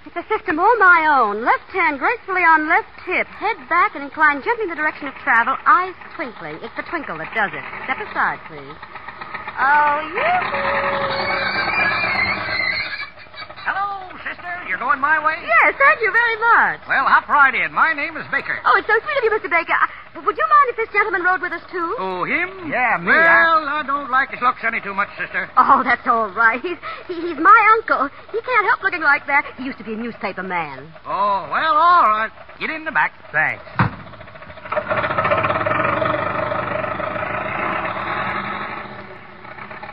It's a system all my own. Left hand gracefully on left hip. Head back and incline gently in the direction of travel. Eyes twinkling. It's the twinkle that does it. Step aside, please. Oh, Hello, sister. You're going my way? Yes, thank you very much. Well, hop right in. My name is Baker. Oh, it's so sweet of you, Mr. Baker. Would you mind if this gentleman rode with us, too? Oh, him? Yeah, me. Well, I don't like his looks any too much, sister. Oh, that's all right. He's my uncle. He can't help looking like that. He used to be a newspaper man. Oh, well, all right. Get in the back. Thanks.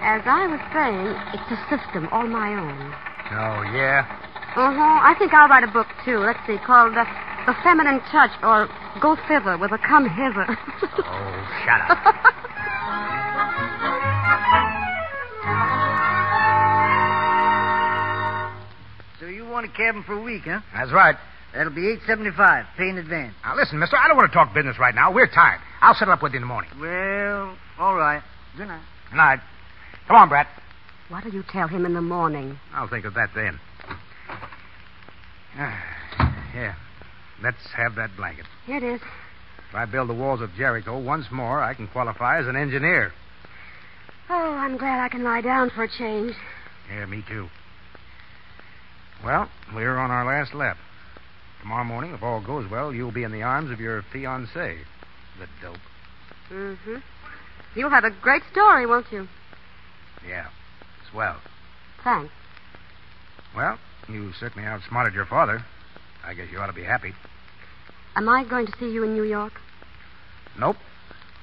As I was saying, it's a system all my own. Oh, yeah? Uh-huh. I think I'll write a book, too. Let's see, called The Feminine Touch, or Go Thither with a Come Hither. Oh, shut up. So you want a cabin for a week, huh? That's right. That'll be $8.75. Pay in advance. Now, listen, mister, I don't want to talk business right now. We're tired. I'll settle up with you in the morning. Well, all right. Good night. Good night. Come on, Brett. What'll you tell him in the morning? I'll think of that then. Here. Let's have that blanket. Here it is. If I build the walls of Jericho once more, I can qualify as an engineer. Oh, I'm glad I can lie down for a change. Yeah, me too. Well, we're on our last lap. Tomorrow morning, if all goes well, you'll be in the arms of your fiancé. The dope. Mm-hmm. You'll have a great story, won't you? Yeah. Swell. Thanks. Well, you certainly outsmarted your father. I guess you ought to be happy. Am I going to see you in New York? Nope.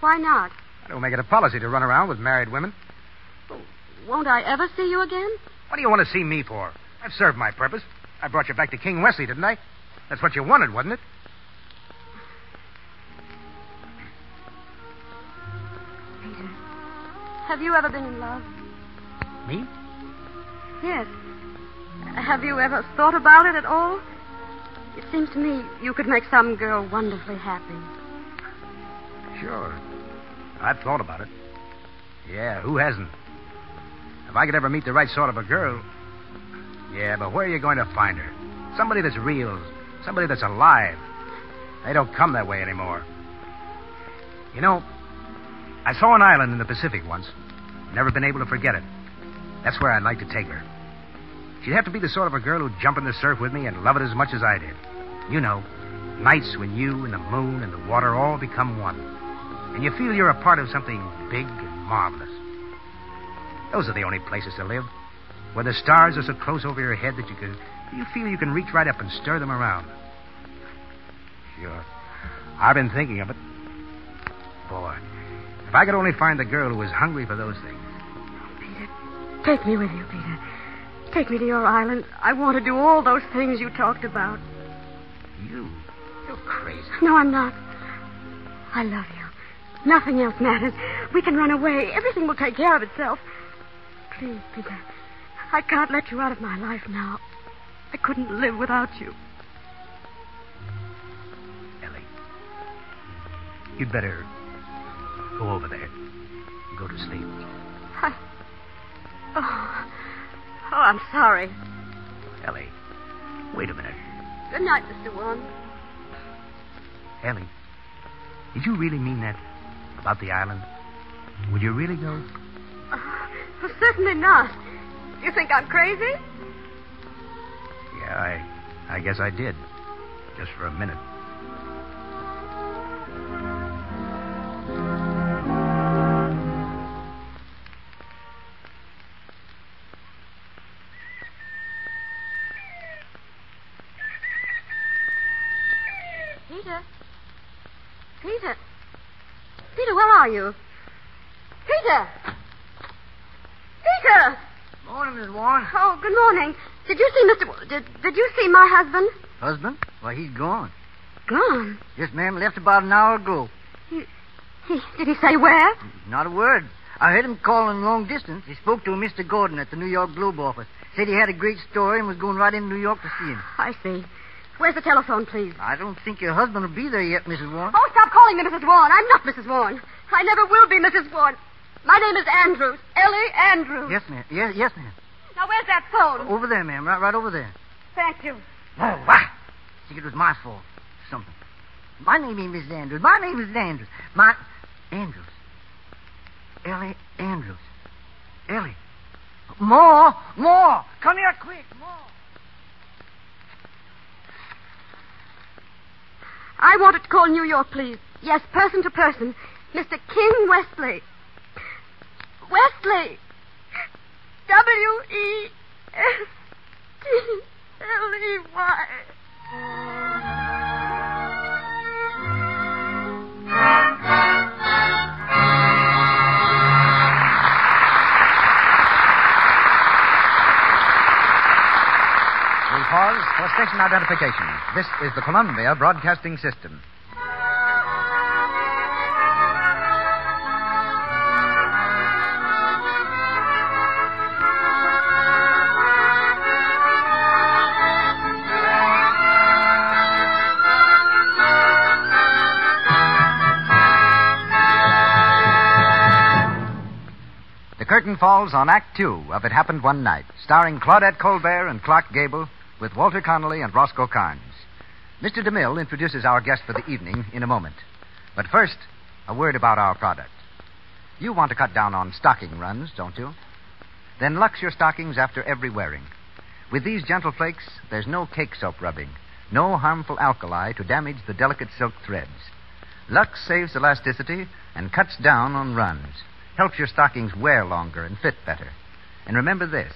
Why not? I don't make it a policy to run around with married women. Won't I ever see you again? What do you want to see me for? I've served my purpose. I brought you back to King Wesley, didn't I? That's what you wanted, wasn't it? Peter, have you ever been in love? Me? Yes. Have you ever thought about it at all? It seems to me you could make some girl wonderfully happy. Sure. I've thought about it. Yeah, who hasn't? If I could ever meet the right sort of a girl... Yeah, but where are you going to find her? Somebody that's real. Somebody that's alive. They don't come that way anymore. You know, I saw an island in the Pacific once. Never been able to forget it. That's where I'd like to take her. She'd have to be the sort of a girl who'd jump in the surf with me and love it as much as I did. You know, nights when you and the moon and the water all become one. And you feel you're a part of something big and marvelous. Those are the only places to live. Where the stars are so close over your head that you feel you can reach right up and stir them around. Sure. I've been thinking of it. Boy, if I could only find the girl who was hungry for those things. Peter, take me with you, Peter. Take me to your island. I want to do all those things you talked about. You're crazy. No, I'm not. I love you. Nothing else matters. We can run away. Everything will take care of itself. Please, Peter. I can't let you out of my life now. I couldn't live without you. Ellie, you'd better go over there. Go to sleep. Oh, I'm sorry. Ellie, wait a minute. Good night, Mr. Warren. Ellie, did you really mean that about the island? Would you really go? Well, certainly not. You think I'm crazy? Yeah, I guess I did. Just for a minute. Peter? Peter? Peter, where are you? Peter! Peter! Morning, Miss Warren. Oh, good morning. Did you see Did you see my husband? Husband? Why, he's gone. Gone? Yes, ma'am. Left about an hour ago. Did he say where? Not a word. I heard him calling long distance. He spoke to Mr. Gordon at the New York Globe office. Said he had a great story and was going right into New York to see him. I see. Where's the telephone, please? I don't think your husband will be there yet, Mrs. Warren. Oh, stop calling me Mrs. Warren. I'm not Mrs. Warren. I never will be Mrs. Warren. My name is Andrews. Ellie Andrews. Yes, ma'am. Yes, ma'am. Now, where's that phone? Over there, ma'am. Right over there. Thank you. Oh, why? I think it was my fault. Something. My name ain't Miss Andrews. My name is Andrews. Andrews. Ellie Andrews. Ellie. More! Come here quick, more! I wanted to call New York, please. Yes, person to person. Mr. King Wesley. Wesley. W-E-S-T-L-E-Y. We pause for station identification. This is the Columbia Broadcasting System. The curtain falls on Act Two of It Happened One Night, starring Claudette Colbert and Clark Gable, with Walter Connolly and Roscoe Carnes. Mr. DeMille introduces our guest for the evening in a moment. But first, a word about our product. You want to cut down on stocking runs, don't you? Then Lux your stockings after every wearing. With these gentle flakes, there's no cake soap rubbing, no harmful alkali to damage the delicate silk threads. Lux saves elasticity and cuts down on runs, helps your stockings wear longer and fit better. And remember this,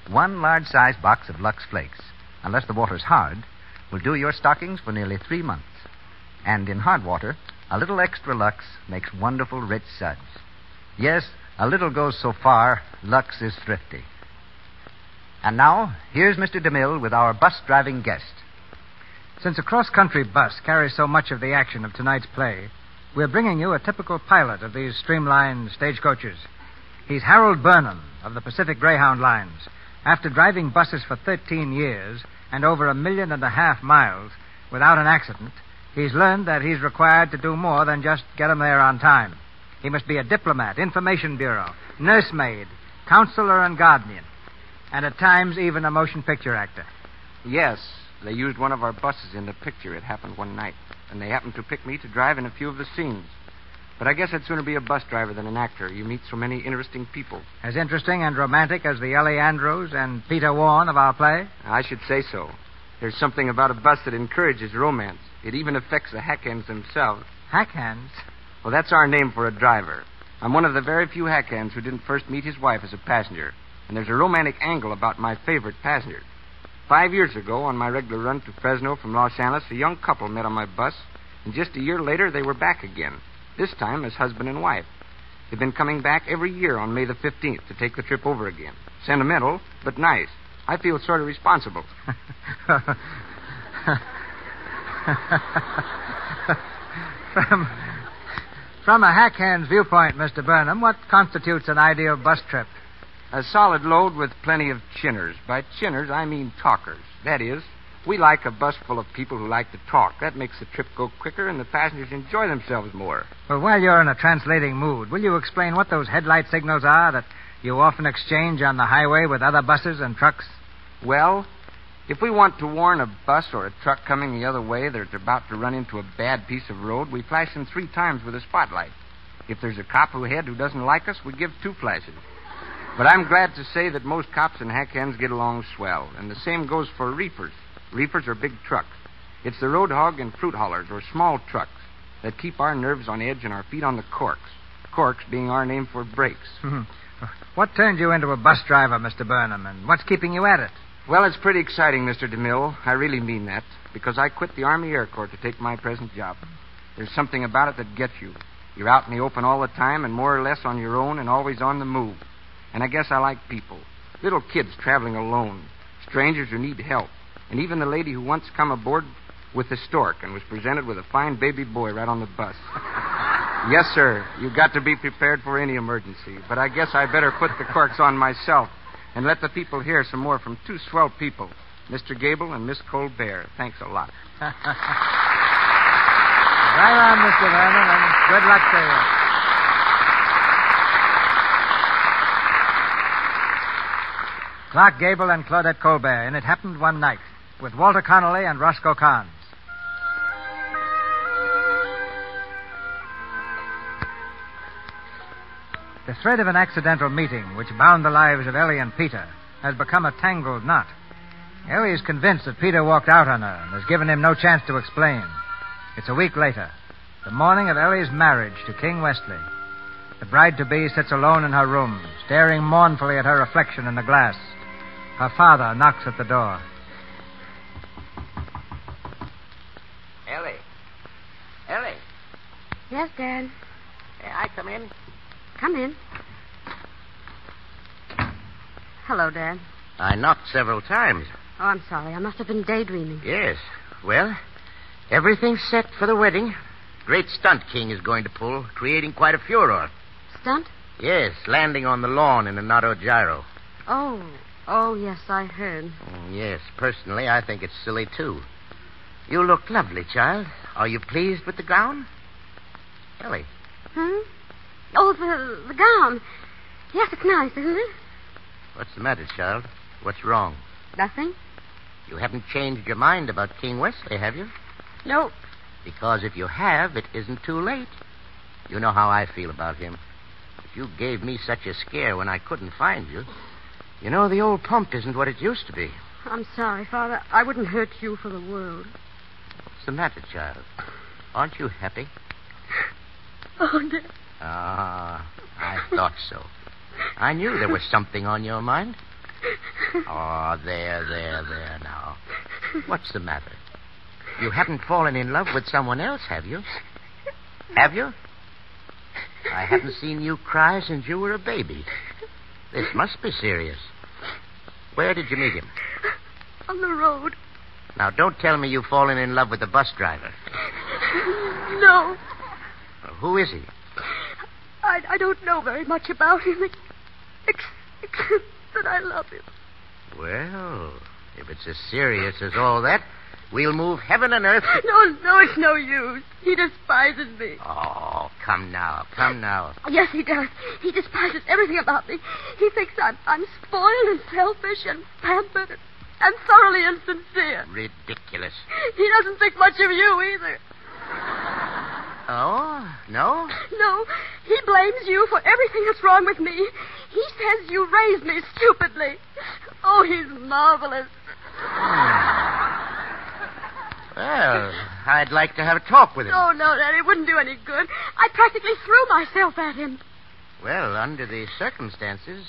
one large-sized box of Lux Flakes, unless the water's hard, will do your stockings for nearly 3 months. And in hard water, a little extra Lux makes wonderful rich suds. Yes, a little goes so far, Lux is thrifty. And now, here's Mr. DeMille with our bus-driving guest. Since a cross-country bus carries so much of the action of tonight's play, we're bringing you a typical pilot of these streamlined stagecoaches. He's Harold Burnham of the Pacific Greyhound Lines. After driving buses for 13 years and over 1.5 million miles without an accident, he's learned that he's required to do more than just get 'em there on time. He must be a diplomat, information bureau, nursemaid, counselor and guardian, and at times even a motion picture actor. Yes, they used one of our buses in the picture. It happened one night, and they happened to pick me to drive in a few of the scenes. But I guess I'd sooner be a bus driver than an actor. You meet so many interesting people. As interesting and romantic as the Ellie Andrews and Peter Warren of our play? I should say so. There's something about a bus that encourages romance. It even affects the hackhands themselves. Hackhands? Well, that's our name for a driver. I'm one of the very few hackhands who didn't first meet his wife as a passenger. And there's a romantic angle about my favorite passenger. 5 years ago, on my regular run to Fresno from Los Angeles, a young couple met on my bus, and just a year later, they were back again. This time as husband and wife. They've been coming back every year on May the 15th to take the trip over again. Sentimental, but nice. I feel sort of responsible. From a hackhand's viewpoint, Mr. Burnham, what constitutes an ideal bus trip? A solid load with plenty of chinners. By chinners, I mean talkers. That is, we like a bus full of people who like to talk. That makes the trip go quicker and the passengers enjoy themselves more. Well, while you're in a translating mood, will you explain what those headlight signals are that you often exchange on the highway with other buses and trucks? Well, if we want to warn a bus or a truck coming the other way that it's about to run into a bad piece of road, we flash them 3 times with a spotlight. If there's a cop ahead who doesn't like us, we give 2 flashes. But I'm glad to say that most cops and hackhands get along swell, and the same goes for reefers. Reefers are big trucks. It's the road hog and fruit haulers, or small trucks, that keep our nerves on edge and our feet on the corks. Corks being our name for brakes. What turned you into a bus driver, Mr. Burnham, and what's keeping you at it? Well, it's pretty exciting, Mr. DeMille. I really mean that, because I quit the Army Air Corps to take my present job. There's something about it that gets you. You're out in the open all the time and more or less on your own and always on the move. And I guess I like people. Little kids traveling alone, strangers who need help, and even the lady who once come aboard with the stork and was presented with a fine baby boy right on the bus. Yes, sir, you've got to be prepared for any emergency. But I guess I better put the corks on myself and let the people hear some more from 2 swell people, Mr. Gable and Miss Colbert. Thanks a lot. Right on, Mr. Vernon, and good luck to you. Clark Gable and Claudette Colbert, and It Happened One Night, with Walter Connolly and Roscoe Carnes. The thread of an accidental meeting which bound the lives of Ellie and Peter has become a tangled knot. Ellie is convinced that Peter walked out on her and has given him no chance to explain. It's a week later, the morning of Ellie's marriage to King Wesley. The bride-to-be sits alone in her room, staring mournfully at her reflection in the glass. Her father knocks at the door. Ellie. Ellie. Yes, Dad. May I come in? Come in. Hello, Dad. I knocked several times. Oh, I'm sorry. I must have been daydreaming. Yes. Well, everything's set for the wedding. Great stunt King is going to pull, creating quite a furor. Stunt? Yes, landing on the lawn in an autogyro. Oh, yes, I heard. Yes, personally, I think it's silly, too. You look lovely, child. Are you pleased with the gown? Ellie. Oh, the gown. Yes, it's nice, isn't it? What's the matter, child? What's wrong? Nothing. You haven't changed your mind about King Wesley, have you? No. Because if you have, it isn't too late. You know how I feel about him. If you gave me such a scare when I couldn't find you, you know the old pump isn't what it used to be. I'm sorry, Father. I wouldn't hurt you for the world. What's the matter, child? Aren't you happy? Oh, Dad. Ah, I thought so. I knew there was something on your mind. Oh, there now. What's the matter? You haven't fallen in love with someone else, have you? Have you? I haven't seen you cry since you were a baby. This must be serious. Where did you meet him? On the road. Now, don't tell me you've fallen in love with the bus driver. No. Well, who is he? I don't know very much about him, except that I love him. Well, if it's as serious as all that, we'll move heaven and earth. No, it's no use. He despises me. Oh, come now. Yes, he does. He despises everything about me. He thinks I'm spoiled and selfish and pampered and thoroughly insincere. Ridiculous. He doesn't think much of you either. Oh, no? No, he blames you for everything that's wrong with me. He says you raised me stupidly. Oh, he's marvelous. Well, I'd like to have a talk with him. Oh, no, Dad, it wouldn't do any good. I practically threw myself at him. Well, under the circumstances,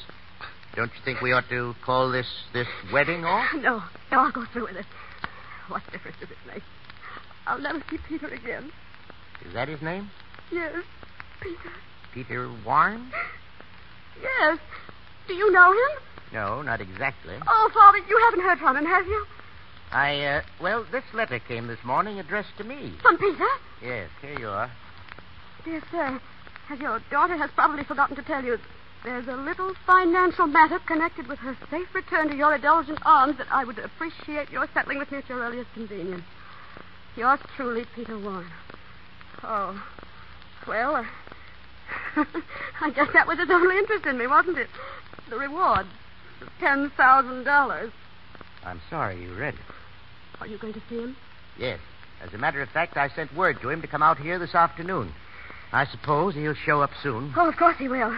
don't you think we ought to call this wedding off? No, I'll go through with it. What difference does it make? I'll never see Peter again. Is that his name? Yes, Peter. Peter Warren? Yes. Do you know him? No, not exactly. Oh, Father, you haven't heard from him, have you? Well, this letter came this morning addressed to me. From Peter? Yes, here you are. Dear sir, as your daughter has probably forgotten to tell you, there's a little financial matter connected with her safe return to your indulgent arms that I would appreciate your settling with me at your earliest convenience. Yours truly, Peter Warren. Oh, well, I guess that was his only interest in me, wasn't it? The reward. $10,000. I'm sorry you read it. Are you going to see him? Yes. As a matter of fact, I sent word to him to come out here this afternoon. I suppose he'll show up soon. Oh, of course he will.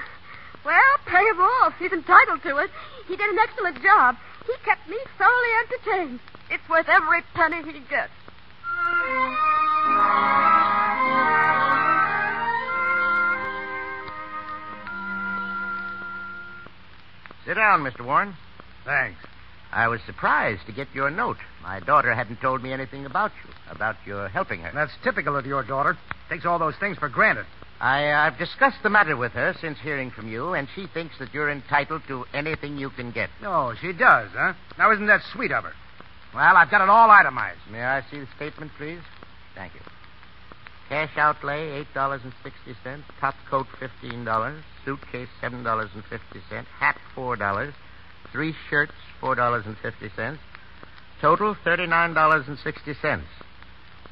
Well, pay him off. He's entitled to it. He did an excellent job. He kept me thoroughly entertained. It's worth every penny he gets. Sit down, Mr. Warren. Thanks. I was surprised to get your note. My daughter hadn't told me anything about you, about your helping her. That's typical of your daughter. Takes all those things for granted. I've discussed the matter with her since hearing from you, and she thinks that you're entitled to anything you can get. Oh, she does, huh? Now, isn't that sweet of her? Well, I've got it all itemized. May I see the statement, please? Thank you. Cash outlay, $8.60. Top coat, $15. Suitcase, $7.50. Hat, $4. 3 shirts, $4.50. Total, $39.60.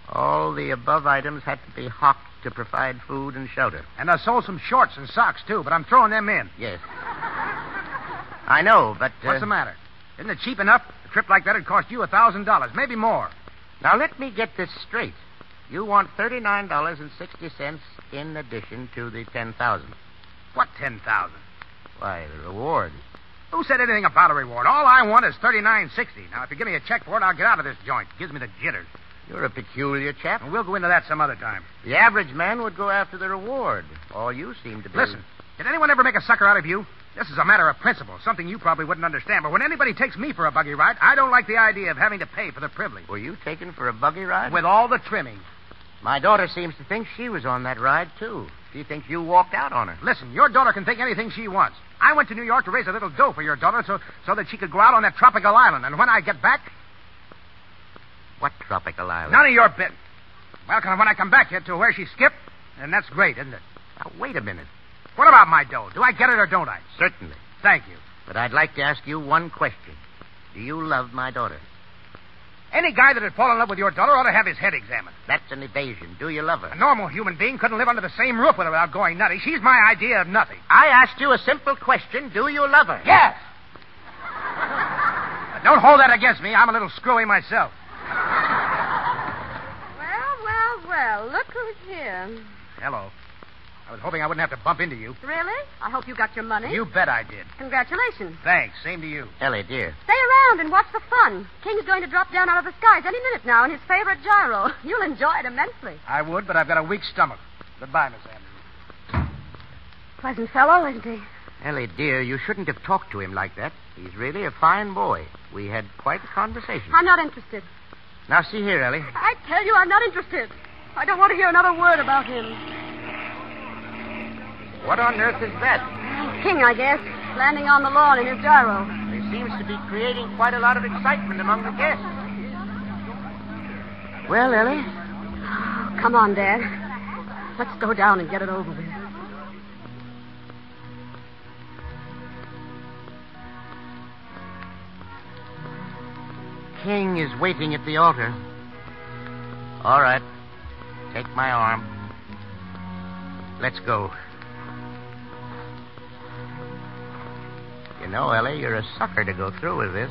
All the above items had to be hawked to provide food and shelter. And I sold some shorts and socks, too, but I'm throwing them in. Yes. I know, but... What's the matter? Isn't it cheap enough? A trip like that would cost you $1,000, maybe more. Now, let me get this straight. You want $39.60 in addition to the $10,000. What $10,000? Why, the reward. Who said anything about a reward? All I want is $39.60. Now, if you give me a check for it, I'll get out of this joint. It gives me the jitters. You're a peculiar chap. And we'll go into that some other time. The average man would go after the reward. All you seem to be... Listen, did anyone ever make a sucker out of you? This is a matter of principle, something you probably wouldn't understand. But when anybody takes me for a buggy ride, I don't like the idea of having to pay for the privilege. Were you taken for a buggy ride? With all the trimming. My daughter seems to think she was on that ride, too. She thinks you walked out on her. Listen, your daughter can think anything she wants. I went to New York to raise a little dough for your daughter so that she could go out on that tropical island. And when I get back... What tropical island? None of your bit. Well, when I come back here to where she skipped, then that's great, isn't it? Now, wait a minute. What about my dough? Do I get it or don't I? Certainly. Thank you. But I'd like to ask you one question. Do you love my daughter? Any guy that had fallen in love with your daughter ought to have his head examined. That's an evasion. Do you love her? A normal human being couldn't live under the same roof with her without going nutty. She's my idea of nothing. I asked you a simple question. Do you love her? Yes. But don't hold that against me. I'm a little screwy myself. Well, look who's here. Hello. I was hoping I wouldn't have to bump into you. Really? I hope you got your money. You bet I did. Congratulations. Thanks. Same to you. Ellie, dear. Stay around and watch the fun. King's going to drop down out of the skies any minute now in his favorite gyro. You'll enjoy it immensely. I would, but I've got a weak stomach. Goodbye, Miss Andrews. Pleasant fellow, isn't he? Ellie, dear, you shouldn't have talked to him like that. He's really a fine boy. We had quite a conversation. I'm not interested. Now, see here, Ellie. I tell you, I'm not interested. I don't want to hear another word about him. What on earth is that? King, I guess, landing on the lawn in his gyro. He seems to be creating quite a lot of excitement among the guests. Well, Ellie? Come on, Dad. Let's go down and get it over with. King is waiting at the altar. All right. Take my arm. Let's go. You know, Ellie, you're a sucker to go through with this.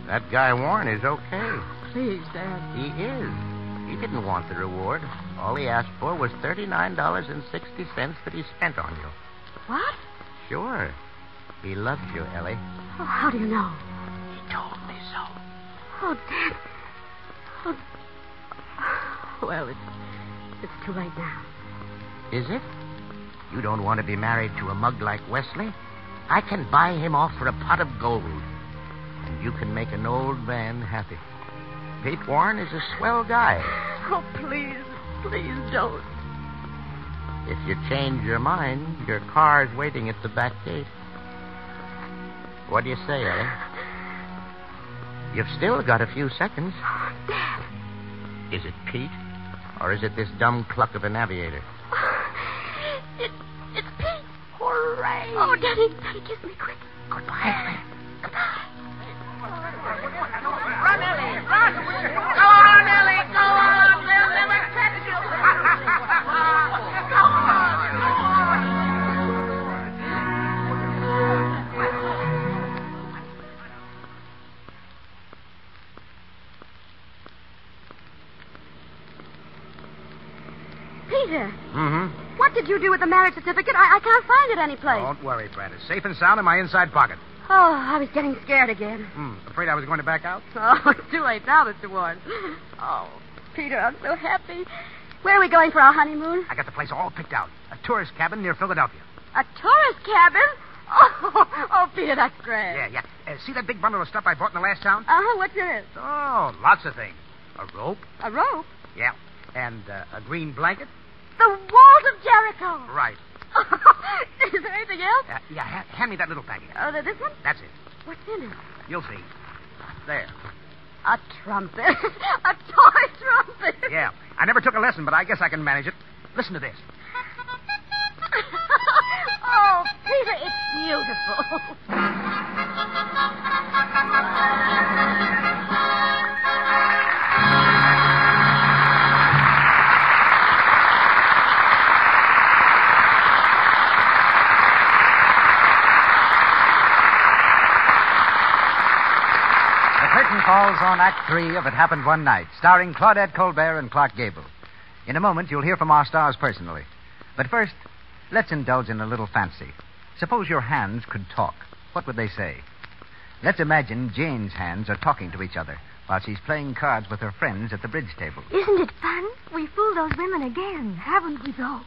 That guy Warren is okay. Please, Dad. He is. He didn't want the reward. All he asked for was $39.60 that he spent on you. What? Sure. He loves you, Ellie. Oh, how do you know? He told me so. Oh, Dad. Oh. Well, it's too late now. Is it? You don't want to be married to a mug like Wesley? I can buy him off for a pot of gold. And you can make an old man happy. Pete Warren is a swell guy. Oh, please don't. If you change your mind, your car's waiting at the back gate. What do you say, Ellie? You've still got a few seconds. Dad. Is it Pete? Or is it this dumb cluck of an aviator? It's Pete. Hooray. Oh, Daddy, kiss me quick. Goodbye. Goodbye. Run, Ellie, run. Go on, Ellie, go on. They'll never catch you. Go on. Peter, Mm-hmm. what did you do with the marriage certificate? I can't find it anyplace. Don't worry, Brad. It's safe and sound in my inside pocket. Oh, I was getting scared again. Afraid I was going to back out? Oh, it's too late now, Mr. Warren. Oh, Peter, I'm so happy. Where are we going for our honeymoon? I got the place all picked out. A tourist cabin near Philadelphia. A tourist cabin? Oh, Peter, that's great. Yeah. See that big bundle of stuff I bought in the last town? Uh-huh, what's in it? Oh, lots of things. A rope. A rope? Yeah. And a green blanket. The walls of Jericho. Right. Is there anything else? Hand me that little package. Oh, this one? That's it. What's in it? You'll see. There. A trumpet. A toy trumpet. Yeah. I never took a lesson, but I guess I can manage it. Listen to this. Oh, Peter, it's beautiful. The curtain falls on Act 3 of It Happened One Night, starring Claudette Colbert and Clark Gable. In a moment, you'll hear from our stars personally. But first, let's indulge in a little fancy. Suppose your hands could talk. What would they say? Let's imagine Jane's hands are talking to each other while she's playing cards with her friends at the bridge table. Isn't it fun? We fooled those women again, haven't we, though?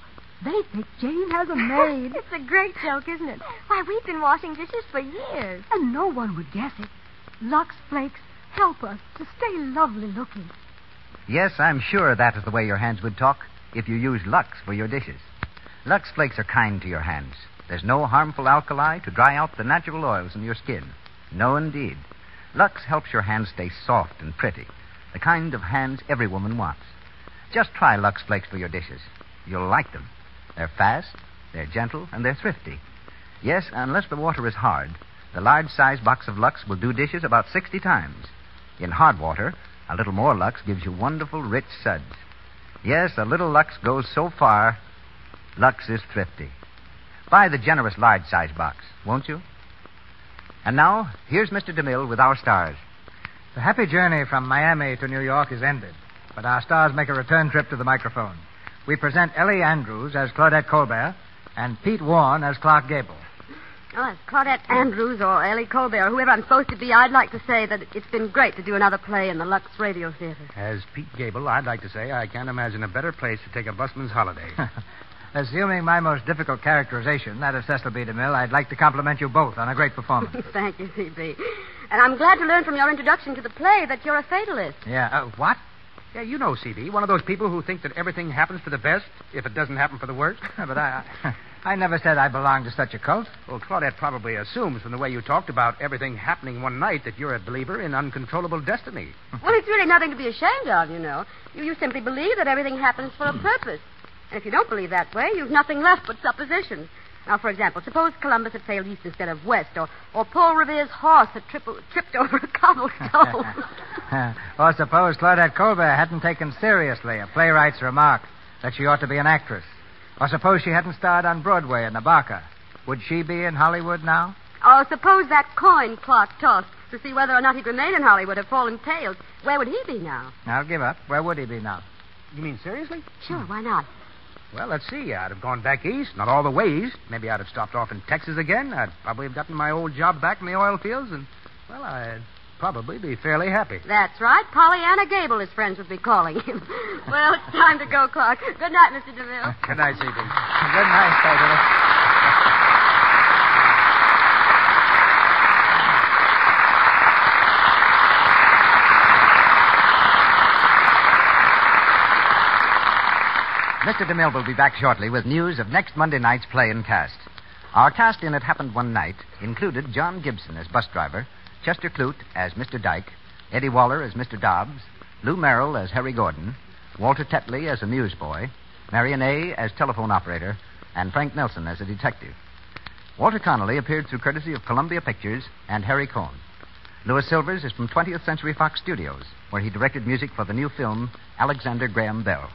They think Jane has a maid. It's a great joke, isn't it? Why, we've been washing dishes for years. And no one would guess it. Lux Flakes help us to stay lovely looking. Yes, I'm sure that is the way your hands would talk if you used Lux for your dishes. Lux Flakes are kind to your hands. There's no harmful alkali to dry out the natural oils in your skin. No, indeed. Lux helps your hands stay soft and pretty, the kind of hands every woman wants. Just try Lux Flakes for your dishes. You'll like them. They're fast, they're gentle, and they're thrifty. Yes, unless the water is hard, the large-size box of Lux will do dishes about 60 times. In hard water, a little more Lux gives you wonderful, rich suds. Yes, a little Lux goes so far. Lux is thrifty. Buy the generous large-size box, won't you? And now, here's Mr. DeMille with our stars. The happy journey from Miami to New York is ended, but our stars make a return trip to the microphone. We present Ellie Andrews as Claudette Colbert and Pete Warren as Clark Gable. Oh, as Claudette Andrews or Ellie Colbert, whoever I'm supposed to be, I'd like to say that it's been great to do another play in the Lux Radio Theater. As Pete Gable, I'd like to say I can't imagine a better place to take a busman's holiday. Assuming my most difficult characterization, that of Cecil B. DeMille, I'd like to compliment you both on a great performance. Thank you, C.B. And I'm glad to learn from your introduction to the play that you're a fatalist. Yeah, what? Yeah, you know, C.B., one of those people who think that everything happens for the best if it doesn't happen for the worst. But I never said I belonged to such a cult. Well, Claudette probably assumes from the way you talked about everything happening one night that you're a believer in uncontrollable destiny. Well, it's really nothing to be ashamed of, you know. You simply believe that everything happens for a purpose. And if you don't believe that way, you've nothing left but suppositions. Now, for example, suppose Columbus had sailed east instead of west, or Paul Revere's horse had tripped over a cobblestone. Or suppose Claudette Colbert hadn't taken seriously a playwright's remark that she ought to be an actress. Or suppose she hadn't starred on Broadway in The Barker. Would she be in Hollywood now? Or suppose that coin Clark tossed to see whether or not he'd remain in Hollywood had fallen tails. Where would he be now? I'll give up. Where would he be now? You mean seriously? Sure, why not? Well, let's see. I'd have gone back east, not all the way east. Maybe I'd have stopped off in Texas again. I'd probably have gotten my old job back in the oil fields, and, well, I'd probably be fairly happy. That's right. Pollyanna Gable, his friends would be calling him. Well, it's time to go, Clark. Good night, Mr. DeMille. Good night, C.B. Good night, Fabulous. Mr. DeMille will be back shortly with news of next Monday night's play and cast. Our cast in It Happened One Night included John Gibson as bus driver, Chester Clute as Mr. Dyke, Eddie Waller as Mr. Dobbs, Lou Merrill as Harry Gordon, Walter Tetley as a newsboy, Marion A. as telephone operator, and Frank Nelson as a detective. Walter Connolly appeared through courtesy of Columbia Pictures and Harry Cohn. Louis Silvers is from 20th Century Fox Studios, where he directed music for the new film Alexander Graham Bell.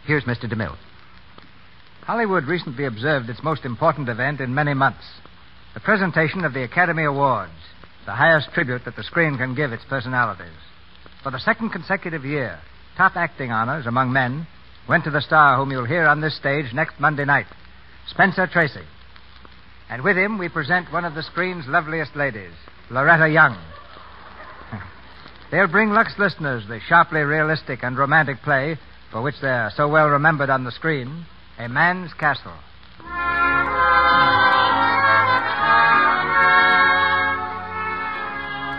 Here's Mr. DeMille. Hollywood recently observed its most important event in many months, the presentation of the Academy Awards, the highest tribute that the screen can give its personalities. For the second consecutive year, top acting honors among men went to the star whom you'll hear on this stage next Monday night, Spencer Tracy. And with him, we present one of the screen's loveliest ladies, Loretta Young. They'll bring Lux listeners the sharply realistic and romantic play for which they're so well remembered on the screen, A Man's Castle.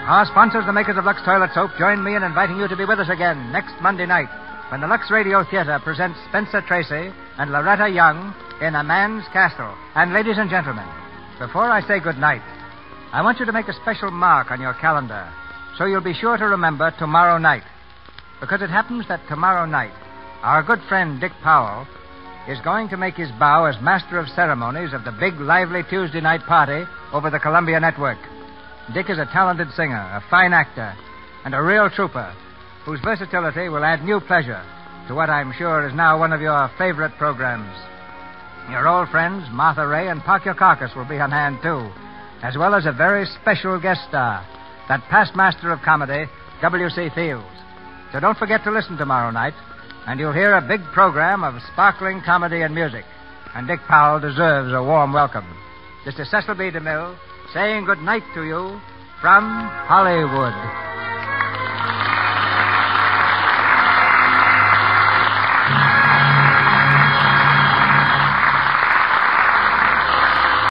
Our sponsors, the makers of Lux Toilet Soap, join me in inviting you to be with us again next Monday night when the Lux Radio Theater presents Spencer Tracy and Loretta Young in A Man's Castle. And ladies and gentlemen, before I say good night, I want you to make a special mark on your calendar so you'll be sure to remember tomorrow night. Because it happens that tomorrow night, our good friend Dick Powell is going to make his bow as master of ceremonies of the big, lively Tuesday night party over the Columbia Network. Dick is a talented singer, a fine actor, and a real trooper whose versatility will add new pleasure to what I'm sure is now one of your favorite programs. Your old friends, Martha Ray and Park Your Carcass, will be on hand, too, as well as a very special guest star, that past master of comedy, W.C. Fields. So don't forget to listen tomorrow night, and you'll hear a big program of sparkling comedy and music. And Dick Powell deserves a warm welcome. This is Cecil B. DeMille saying good night to you from Hollywood.